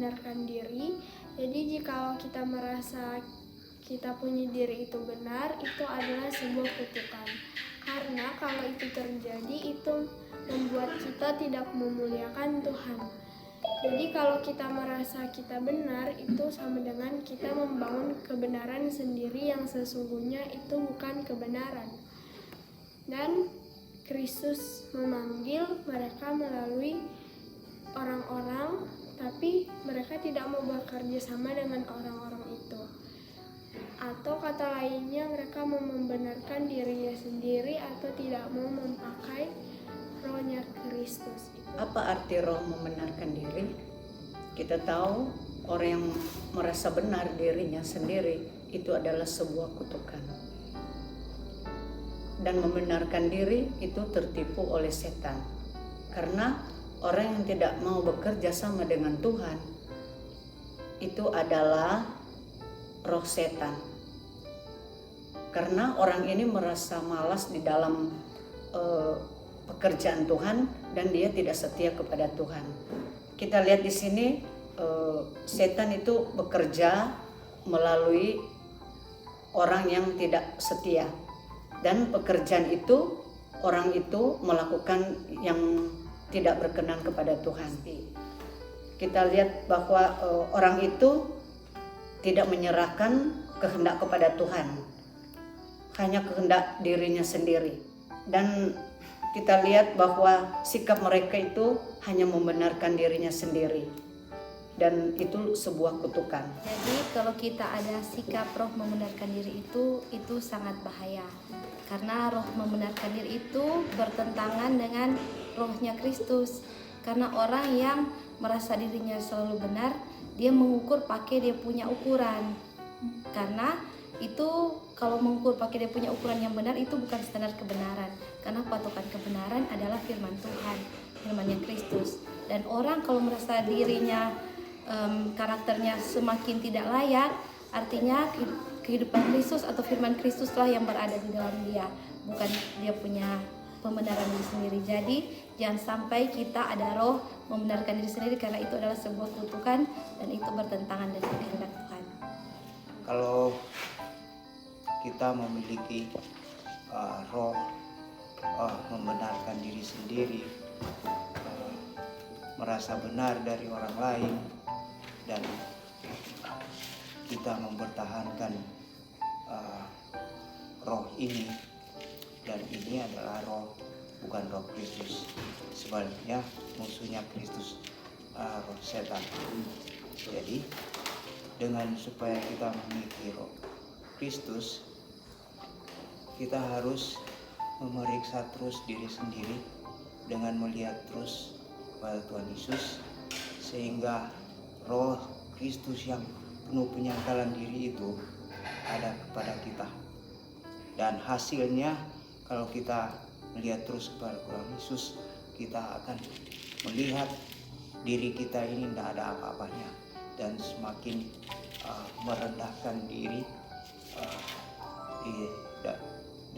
membenarkan diri. Jadi jikalau kita merasa kita punya diri itu benar, itu adalah sebuah kutukan. Karena kalau itu terjadi, itu membuat kita tidak memuliakan Tuhan. Jadi kalau kita merasa kita benar, itu sama dengan kita membangun kebenaran sendiri yang sesungguhnya itu bukan kebenaran. Dan Kristus memanggil mereka melalui orang-orang, tapi mereka tidak mau bekerja sama dengan orang-orang itu. Atau kata lainnya, mereka mau membenarkan dirinya sendiri atau tidak mau memakai rohnya Kristus. Apa arti roh membenarkan diri? Kita tahu orang yang merasa benar dirinya sendiri itu adalah sebuah kutukan. Dan membenarkan diri itu tertipu oleh setan. Karena orang yang tidak mau bekerja sama dengan Tuhan itu adalah roh setan. Karena orang ini merasa malas di dalam pekerjaan Tuhan dan dia tidak setia kepada Tuhan. Kita lihat di sini setan itu bekerja melalui orang yang tidak setia, dan pekerjaan itu orang itu melakukan yang tidak berkenan kepada Tuhan. Kita lihat bahwa orang itu tidak menyerahkan kehendak kepada Tuhan, hanya kehendak dirinya sendiri. Dan kita lihat bahwa sikap mereka itu hanya membenarkan dirinya sendiri, dan itu sebuah kutukan. Jadi kalau kita ada sikap roh membenarkan diri itu sangat bahaya. Karena roh membenarkan diri itu bertentangan dengan rohnya Kristus. Karena orang yang merasa dirinya selalu benar, dia mengukur pakai dia punya ukuran. Karena itu kalau mengukur pakai dia punya ukuran yang benar, itu bukan standar kebenaran. Karena patokan kebenaran adalah firman Tuhan, firman-Nya Kristus. Dan orang kalau merasa dirinya karakternya semakin tidak layak, artinya kehidupan Kristus atau firman Kristuslah yang berada di dalam dia, bukan dia punya pembenaran diri sendiri. Jadi jangan sampai kita ada roh membenarkan diri sendiri, karena itu adalah sebuah kutukan dan itu bertentangan dengan kehendak Tuhan. Kalau kita memiliki roh membenarkan diri sendiri, merasa benar dari orang lain, dan kita mempertahankan roh ini, dan ini adalah roh bukan roh Kristus. Sebaliknya musuhnya Kristus, roh setan. Jadi dengan supaya kita memiliki roh Kristus, kita harus memeriksa terus diri sendiri dengan melihat terus kepada Tuhan Yesus, sehingga roh Kristus yang penuh penyangkalan diri itu ada kepada kita. Dan hasilnya kalau kita melihat terus kepada Tuhan Yesus, kita akan melihat diri kita ini tidak ada apa-apanya, dan semakin merendahkan diri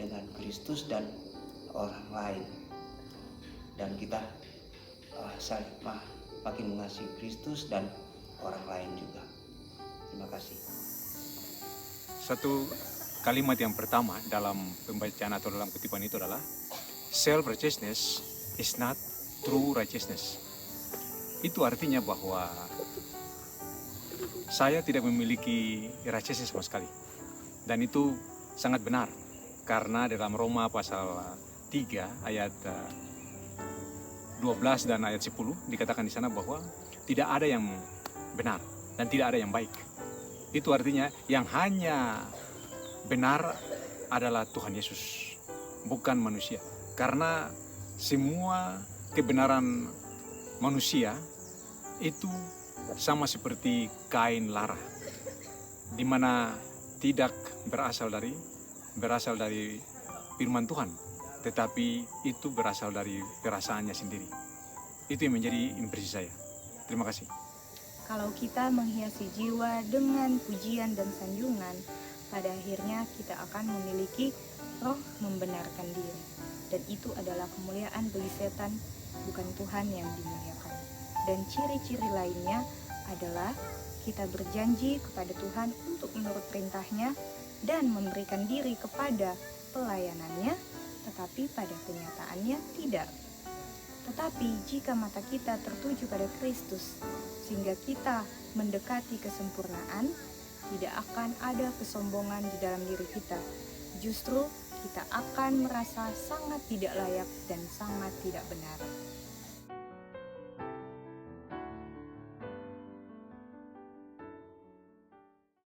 dengan Kristus dan orang lain, dan kita makin mengasihi Kristus dan orang lain juga. Terima kasih. Satu kalimat yang pertama dalam pembacaan atau dalam kutipan itu adalah self righteousness is not true righteousness. Itu artinya bahwa saya tidak memiliki righteousness sama sekali, dan itu sangat benar. Karena dalam Roma pasal 3 ayat 12 dan ayat 10 dikatakan di sana bahwa tidak ada yang benar dan tidak ada yang baik. Itu artinya yang hanya benar adalah Tuhan Yesus, bukan manusia. Karena semua kebenaran manusia itu sama seperti kain lara, di mana tidak berasal dari firman Tuhan, tetapi itu berasal dari perasaannya sendiri. Itu yang menjadi impresi saya. Terima kasih. Kalau kita menghiasi jiwa dengan pujian dan sanjungan, pada akhirnya kita akan memiliki roh membenarkan diri. Dan itu adalah kemuliaan bagi setan, bukan Tuhan yang dimuliakan. Dan ciri-ciri lainnya adalah kita berjanji kepada Tuhan untuk menurut perintahnya dan memberikan diri kepada pelayanannya, tetapi pada kenyataannya tidak. Tetapi jika mata kita tertuju pada Kristus, sehingga kita mendekati kesempurnaan, tidak akan ada kesombongan di dalam diri kita. Justru kita akan merasa sangat tidak layak dan sangat tidak benar.